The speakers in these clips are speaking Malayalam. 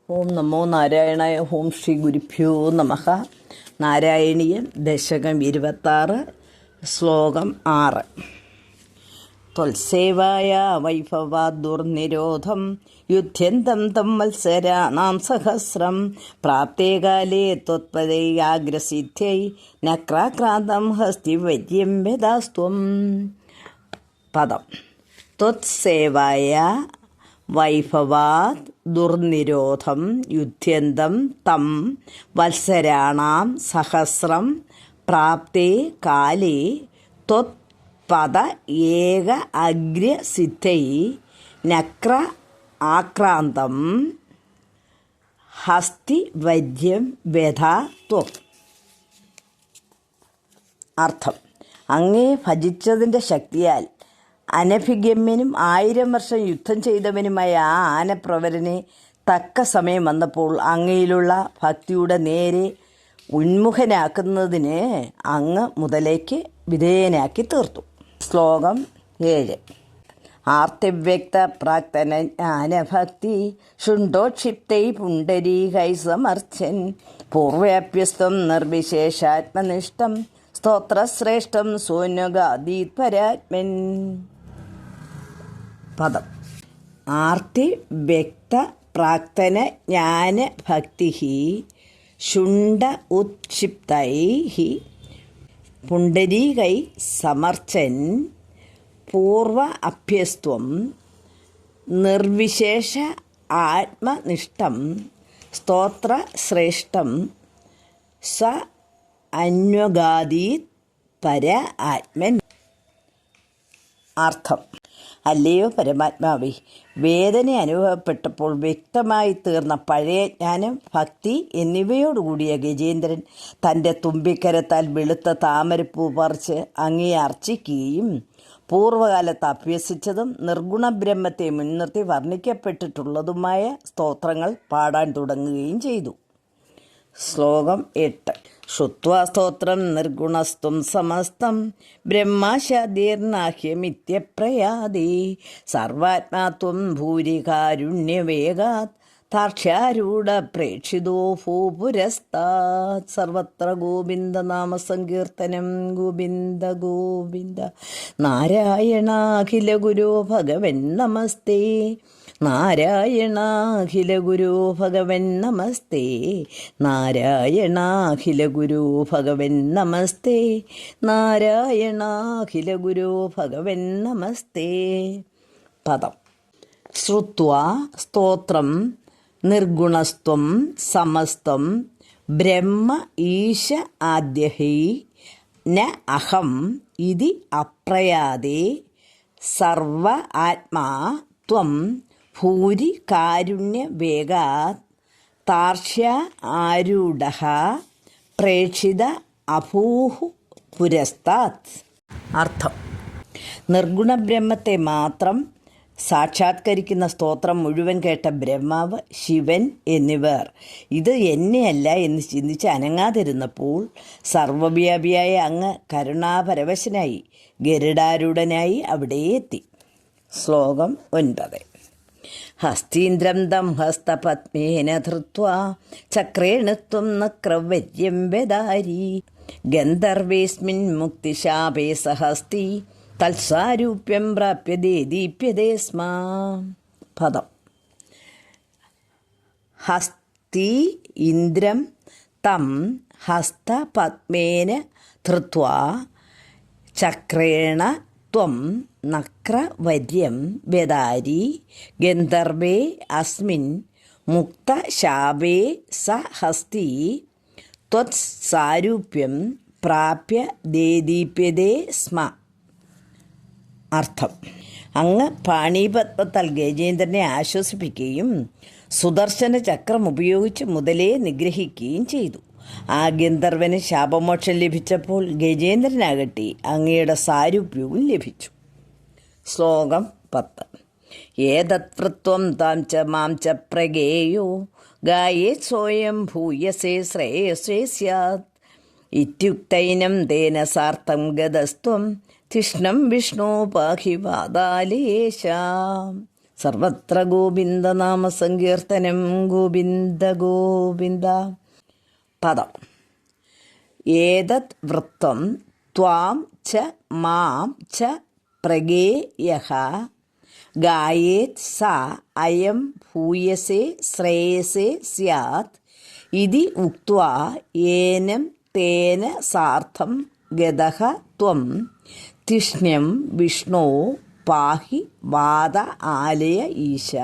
ഓം നമോ നാരായണായ. ഓം ശ്രീ ഗുരുഭ്യോ നമഃ. നാരായണീയം ദശകം 26 ശ്ലോകം 6. ത്വൽസേവായ വൈഭവാദ് ദുർനിരോധം യുദ്ധ്യന്തം തം വത്സരാണാം സഹസ്രം പ്രാപ്തേ കാലേ ത്വത്പദൈരാഗ്രസിദ്ധ്യൈ നക്രാക്രാന്തം ഹസ്തിവര്യം വ്യദാസ്ത്വം. പദം. ത്വത്സേവായ വൈഭവാത് ദുർനിരോധം യുദ്ധ്യന്തം തം വത്സരാണാം സഹസ്രം പ്രാപ്തേ കാലേ ത്വത്പദ ഏക അഗ്രസിദ്ധൈ നക്ര ആക്രാന്തം ഹസ്തി വര്യം വ്യഥാ ത്വം. അർത്ഥം: അങ്ങേ ഭജിച്ചതിൻ്റെ ശക്തിയാൽ അനഭിഗമ്യനും 1000 വർഷം യുദ്ധം ചെയ്തവനുമായ ആ ആനപ്രവരനെ തക്ക സമയം വന്നപ്പോൾ അങ്ങയിലുള്ള ഭക്തിയുടെ നേരെ ഉന്മുഖനാക്കുന്നതിന് അങ്ങ് മുതലേക്ക് വിധേയനാക്കി തീർത്തു. ശ്ലോകം 7. ആർത്തിവ്യക്ത പ്രാക്തന ജ്ഞാനഭക്തി ശുണ്ഠോക്ഷിപ്തൈ പുണ്ടരീകൈ സമർച്ഛൻ പൂർവ്യാപ്യസ്തം നിർവിശേഷാത്മനിഷ്ഠം സ്തോത്രശ്രേഷ്ഠം സോനുഗാദീത് പരാത്മൻ. പദം. ആർത്തി വ്യക്ത പ്രാക്തന ജ്ഞാന ഭക്തി ശുണ്ഠ ഉത്ക്ഷിപ്തൈ പുണ്ടരീകൈ സമർച്ചൻ പൂർവ അഭ്യസ്ത്വം നിർവിശേഷ ആത്മനിഷ്ഠം സ്തോത്രശ്രേഷ്ഠം സ അന്വഗാദീത് പര ആത്മൻ. അർത്ഥം: അല്ലയോ പരമാത്മാവേ, വേദന അനുഭവപ്പെട്ടപ്പോൾ വ്യക്തമായി തീർന്ന പഴയ ജ്ഞാനം, ഭക്തി എന്നിവയോടുകൂടിയ ഗജേന്ദ്രൻ തൻ്റെ തുമ്പിക്കരത്താൽ വെളുത്ത താമരപ്പൂ പറിച്ച് അങ്ങയെ അർച്ചിക്കുകയും പൂർവ്വകാലത്ത് അഭ്യസിച്ചതും നിർഗുണബ്രഹ്മത്തെ മുൻനിർത്തി വർണ്ണിക്കപ്പെട്ടിട്ടുള്ളതുമായ സ്തോത്രങ്ങൾ പാടാൻ തുടങ്ങുകയും ചെയ്തു. ശ്ലോകം 8. ശ്രുത്വാ സ്തോത്രം നിർഗുണസ്ത്വം സമസ്തം ബ്രഹ്മാശാദീർണാഹ്യമിത്യപ്രയാദി സർവാത്മാത്വം ഭൂരികാരുണ്യവേഗാത് താക്ഷ്യാരൂഢ പ്രേക്ഷിതോ ഭൂപുരസ്താത്. സർവത്ര ഗോവിന്ദനാമസങ്കീർത്തനം. ഗോവിന്ദ ഗോവിന്ദ. നാരായണാഖില ഗുരോ ഭഗവൻ നമസ്തേ. നാരായണാഖില ഗുരോ ഭഗവൻ നമസ്തേ. നാരായണാഖില ഗുരോ ഭഗവൻ നമസ്തേ. നാരായണാഖില ഗുരോ ഭഗവൻ നമസ്തേ. പദം. ശ്രുത്വാ സ്തോത്രം നിർഗുണസ്ത്വം സമസ്തം ബ്രഹ്മ ഈശ ആദ്യഹി ന അഹം ഇതി അപ്രയാദേ സർവ ആത്മാ ത്വം ഭൂരി കാരുണ്യ വേഗാത് താർഷ്യ ആരൂഢഃ പ്രേക്ഷിത അഭൂഹു പുരസ്താത്. അർത്ഥം: നിർഗുണബ്രഹ്മത്തെ മാത്രം സാക്ഷാത്കരിക്കുന്ന സ്തോത്രം മുഴുവൻ കേട്ട ബ്രഹ്മാവ്, ശിവൻ എന്നിവർ ഇത് എന്നെയല്ല എന്ന് ചിന്തിച്ച് അനങ്ങാതിരുന്നപ്പോൾ സർവവ്യാപിയായ അങ്ങ് കരുണാപരവശനായി ഗരുഡാരൂഢനായി അവിടെ എത്തി. ശ്ലോകം 9. ഹസ്തീന്ദ്രം ദം ഹസ്തപത്മേന ധൃത്വാ ചക്രേണ ത്വം നക്രവര്യം വ്യദാരി ഗന്ധർവേസ്മിൻ മുക്തിശാപേ സഹസ്തി തത്സാരൂപ്യം പ്രാപ്യതേ ദീപ്യതേ സ്മ. പദം. ഹസ്തി ഇന്ദ്രം തം ഹസ്തപത്മേന ധൃത്വാ ചക്രേണ ത്വം നക്രവര്യം വ്യദാരി ഗന്ധർവേ അസ്മിൻ മുക്തശാപേ സ ഹസ്തി ത്വത്സാരൂപ്യം പ്രാപ്യ ദേദീപ്യതേ സ്മ. അർത്ഥം: അങ്ങ് പാണീപത്മത്താൽ ഗജേന്ദ്രനെ ആശ്വസിപ്പിക്കുകയും സുദർശന ചക്രം ഉപയോഗിച്ച് മുതലേ നിഗ്രഹിക്കുകയും ചെയ്തു. ആ ഗന്ധർവന് ശാപമോക്ഷം ലഭിച്ചപ്പോൾ ഗജേന്ദ്രനാകട്ടെ അങ്ങയുടെ സാരൂപ്യവും ലഭിച്ചു. ശ്ലോകം 10. ഏതത്വം താം ച മാം ച പ്രഗേയോ ഗായേത് സ്വയം ഭൂയസേ ശ്രേയസേ സ്യാത് ഇത്യുക്തൈനം തേന സാർത്ഥം ഗതസ്ത്വം തിഷ്ണം വിഷ്ണു പാഹി വാതാലേശാം. സർവത്ര ഗോവിന്ദനാമ സങ്കീർത്തനം. ഗോവിന്ദ ഗോവിന്ദ. പദം. ഏതത് വൃത്തം ത്വാം ച മാം ച പ്രഗേയഃ ഗായേത് സ അയം ഭൂയസേ ശ്രേയസേ സ്യാത് ഇതി ഉക്ത്വാ ഏനം തേന സാർത്ഥം ഗതഃ ത്വം തിഷ്ണ്യം വിഷ്ണോ പാഹി വാത ആലയ ഈശ.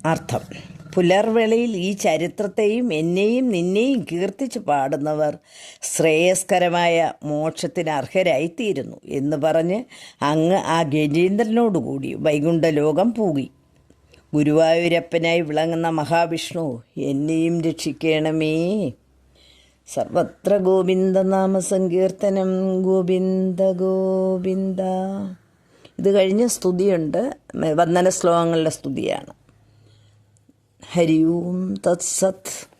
അർത്ഥം. പുലർവേളയിൽ ഈ ചരിത്രത്തെയും എന്നെയും നിന്നെയും കീർത്തിച്ച് പാടുന്നവർ ശ്രേയസ്കരമായ മോക്ഷത്തിന് അർഹരായിത്തീരുന്നു എന്ന് പറഞ്ഞ് അങ്ങ് ആ ഗജേന്ദ്രനോടുകൂടി വൈകുണ്ഠലോകം പൂകി. ഗുരുവായൂരപ്പനായി വിളങ്ങുന്ന മഹാവിഷ്ണു എന്നെയും രക്ഷിക്കണമേ. സർവത്ര ഗോവിന്ദനാമ സങ്കീർത്തനം. ഗോവിന്ദ ഗോവിന്ദ. ഇത് കഴിഞ്ഞ് സ്തുതിയുണ്ട്. വന്ദന ശ്ലോകങ്ങളുടെ സ്തുതിയാണ്. ഹരി ഓം തത്സത്.